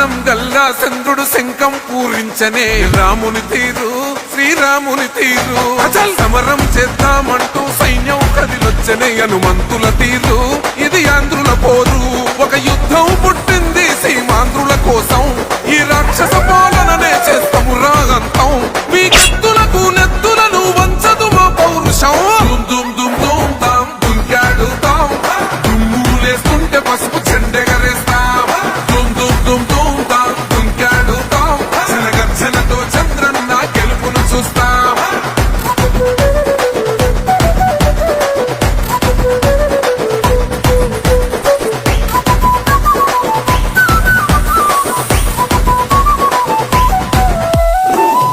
జ్ఞానం గల్లా చంద్రుడు శంఖం పూరించనే రాముని తీరు శ్రీరాముని తీరు అచల్ సమరం చేద్దామంటూ సైన్యం కదిలొచ్చనే హనుమంతుల తీరు ఇది ఆంధ్రుల పోరు ఒక యుద్ధం పుట్టింది సీమాంధ్రుల కోసం ఈ రాక్షస పాలననే చేస్తాము రాగంతం మీ కత్తులకు నెత్తులను వంచదు మా పౌరుషం దుమ్ దుమ్ దుమ్ తాం దుంకాడుతాం దుమ్ములేస్తుంటే పసుపు చెండెగరేస్తాం దుమ్ దుమ్ దుమ్ దుమ్ తాం దుంకాడుతాం జనగర్జనతో చంద్రన్న గెలుపును చూస్తాం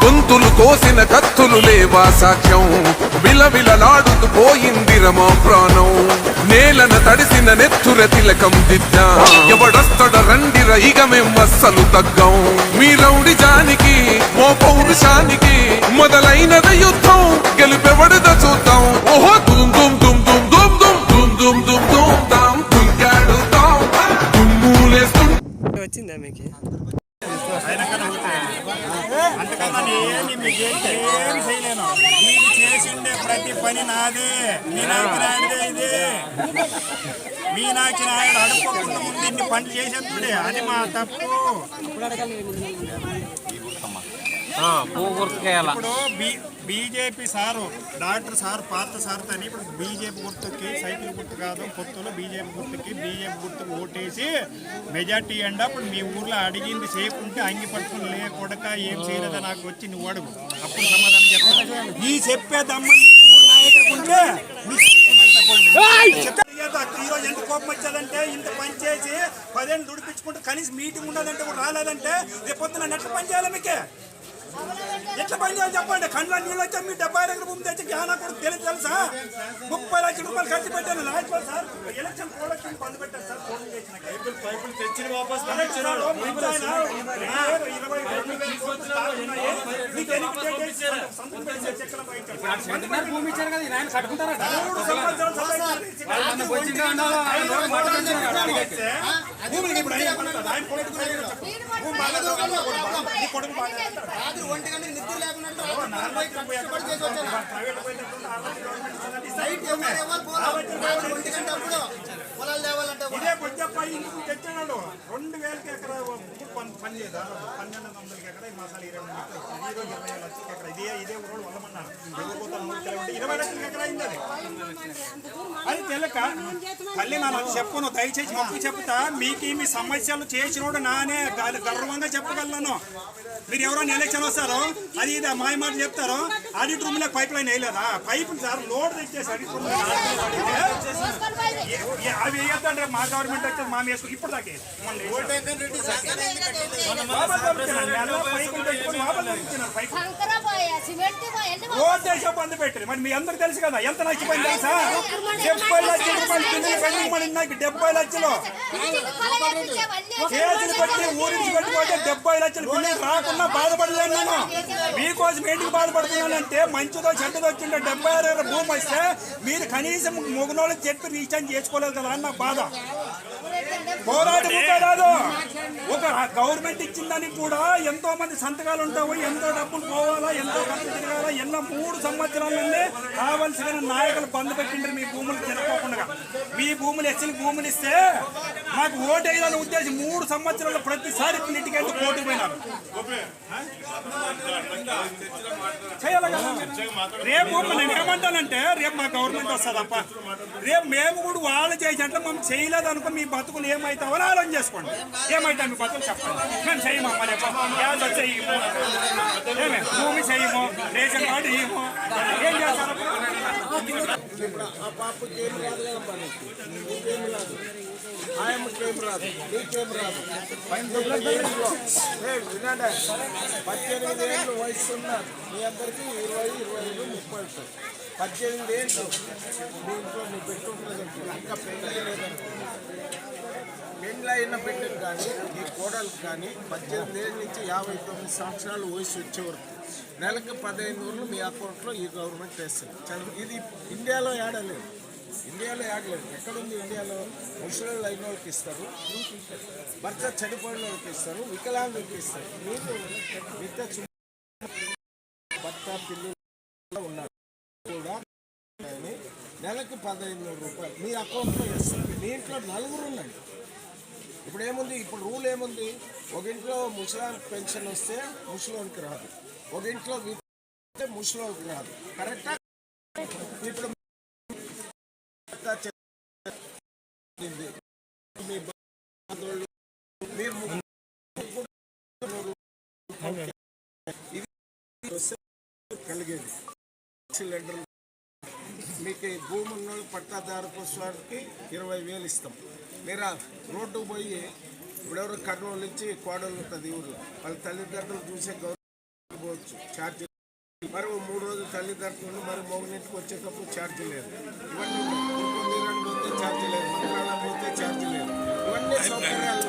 గొంతులు కోసిన కత్తులు లేవా సాక్ష్యం విలవిలలాడుతూ పోయింది రమా ప్రాణం నేలన తడిసిన నెత్తుర తిలకం దిద్దా ఎవడొస్తడ రండిర ఇక మేం అస్సలు తగ్గం మీ రౌడి జానికి మో పౌరుషానికి మొదలైనద యుద్ధం గెలుపెవడద చూద్దాం ఓహో దుమ్ దుమ్ దుమ్ దుమ్ దుమ్ దుమ్ దుమ్ దుమ్ దుమ్ దుమ్ తాం దుంకాడుతాం దుమ్ములేస్తుంటే వచ్చిందా మీకు అంతకన్నా నేను మీకేం చేయలేను. మీరు చేసిండే ప్రతి పని నాదే. మీనాక్షి నాయుడుదే ఇది. మీనాక్షి నాయుడు అడుక్కోకుండా ముందు ఇన్ని పనులు చేసేస్తుండే అది మా తప్పు. ఇప్పుడు బీజేపీ సారు డాక్టర్ సార్ పాత సార్ అని ఇప్పుడు బీజేపీ గుర్తుకి సైకిల్ గుర్తు కాదు పొత్తులో బీజేపీ గుర్తుకు ఓటేసి మెజార్టీ అండి. అప్పుడు మీ ఊర్లో అడిగింది చేయకుంటే అంగి పట్టుకుని లేకొడక ఏం చేయలేదా నాకు వచ్చి నువ్వు అడుగు అప్పుడు సమాధానం చెప్తాను. ఈ చెప్పేదమ్మ మీ ఊరు నాయకుడు ఉంటే ఈరోజు ఎంత కోపం వచ్చేదంటే ఇంత పని చేసి 10 ఏళ్ళు దుడిపించుకుంటే కనీసం మీటింగ్ ఉండదంటే కూడా రాలేదంటే రేపు పొద్దున ఎట్లా పని చేయాలి మీకే ఎట్లా పని చేయాలి చెప్పండి. కళ్ళ నీళ్ళు వచ్చా మీ 70 ఎకరాల భూమి తెచ్చి జ్ఞానా కూడా తెలుసా 30 లక్షల రూపాయలు ఖర్చు పెట్టాను రాజపాల్ సార్ ఎలక్షన్ కోడ్ బంద్ పెట్టారు సార్. ఇదే బొజ్జప్ప ఇంటికి తెచ్చాడు 2000 ఎకరా పని చేయదా 1200 ఎకరా మసాలా 20 లక్షల ఎకరా ఇదే ఊరు వల్లమన్నారు 20 లక్షల ఎకరా అయింది అది తెలక మళ్ళీ నేను చెప్పను దయచేసి మొక్కు చెప్తా మీకు మీ సమస్యలు చేసినోడు నానే గర్వంగా చెప్పగలను. మీరు ఎవరైనా ఎలక్షన్ వస్తారు అది ఇది మాయ మాట చెప్తారు ఆడిట్ రూమ్ లో పైప్ లైన్ వేయలేదా పైప్ సార్ లోడ్ తెచ్చేసి ఆడిట్ రూమ్ అవి వేయొద్దంటే మా గవర్నమెంట్ అయితే మా వేసుకు ఇప్పుడు దాకే ఓటేసా బంద్ పెట్టారు. మరి మీ అందరికి తెలుసు కదా ఎంత నచ్చిపోయింది తెలుసా 70 లక్షల రూపాయలు నాకు 70 లక్షలు కేసులు పెట్టి ఊరించి పెట్టుకుంటే 70 లక్షల బిల్లులు రాకుండా బాధపడలేను. నేను మీకోసం ఏంటికి బాధపడుతున్నానంటే మంచిదో చెడ్డదో వచ్చిండే 76 ఎకరాల భూమి వస్తే మీరు కనీసం మొగనోళ్ళకి చెప్పి రీఛార్జ్ చేసుకోలేదు కదా అన్న బాధ. పోరాటం కాదు ఒక గవర్నమెంట్ ఇచ్చిందని కూడా ఎంతో మంది సంతకాలు ఉంటావు ఎంతో డబ్బులు పోవాలా ఎంతో ఖర్చు తిరగాలా ఎన్నో 3 సంవత్సరాలనే కావలసిన నాయకులు బంద్ పెట్టిండ్రు మీ భూములు తిరగకుండా. మీ భూములు ఎస్సీలు భూములు ఇస్తే మాకు ఓటు వేయాలని ఉద్దేశం 3 సంవత్సరాలు ప్రతిసారి ఇంటికెళ్ళి కోర్టుకు పోయినారు. చేయాలి కదా రేపు నేను ఏమంటానంటే రేపు మా గవర్నమెంట్ వస్తుందప్ప రేపు మేము కూడా వాళ్ళు చేసినట్లు మేము చేయలేదు అనుకో మీ బతుకులు ఏమవుతావో ఆలోచన చేసుకోండి. ఏమైతే మీ బతుకులు చెప్పండి మేము చేయమో మరి గ్యాస్ చేయము ఏమే భూమి చేయము రేషన్ కార్డు ఇవ్వము ఏం చేస్తారు ఆయమ్మకేం రాదు నీకేం రాదు 18 ఏళ్ళు వయసు ఉన్నారు మీ అందరికీ 20, 25, 30 18 ఏళ్ళు మీ ఇంట్లో మీ పెట్టుకుంటుంది ఇంకా పెళ్ళి లేదంటే పెళ్ళి అయిన బిడ్డలు కానీ మీ కోడలకు కానీ 18 ఏళ్ళ నుంచి 59 సంవత్సరాలు వయసు వచ్చే వరకు నెలకు 15 ఊర్లు మీ అకౌంట్లో ఈ గవర్నమెంట్ వేస్తుంది. ఇది ఇండియాలో ఏడలేదు. ఇండియాలో ఆగలేదు. ఎక్కడుంది ఇండియాలో? ముసలి అయిన వాళ్ళకి ఇస్తారు, భర్త చనిపోయిన వాళ్ళకి ఇస్తారు, వికలాంగులకి ఇస్తారు. మీకు మిగతా భర్త పిల్లలు ఉన్నారు కూడా నెలకి 1500 రూపాయలు మీ అకౌంట్లో వేస్తారు. మీ ఇంట్లో నలుగురు ఉండండి. ఇప్పుడు ఏముంది, ఇప్పుడు రూల్ ఏముంది, ఒక ఇంట్లో ముసలానికి పెన్షన్ వస్తే ముసలోనికి రాదు, ఒక ఇంట్లో ముసలోకి రాదు. కరెక్టా? ఇప్పుడు మీ బంధువులు మీరు ఇది కలిగేది. సిలిండర్ మీకు భూమి ఉన్న పట్టాదారు పుష్పానికి 20,000 ఇస్తాం. మీరు రోడ్డుకు పోయి ఇప్పుడెవరు కర్నూలు నుంచి కోడలు ఉంటుంది ఊళ్ళో, వాళ్ళ తల్లిదండ్రులు చూసే గవర్నమెంట్ పోవచ్చు, ఛార్జీ. మరి 3 రోజులు తల్లిదండ్రులు మరి మోగినట్టుకు వచ్చేటప్పుడు ఛార్జీ లేదు. ఇవన్నీ పోతే ఛార్జీ లేదు, మంత్రాలయం పోతే ఛార్జీ లేదు. ఇవన్నీ సౌకర్యాలు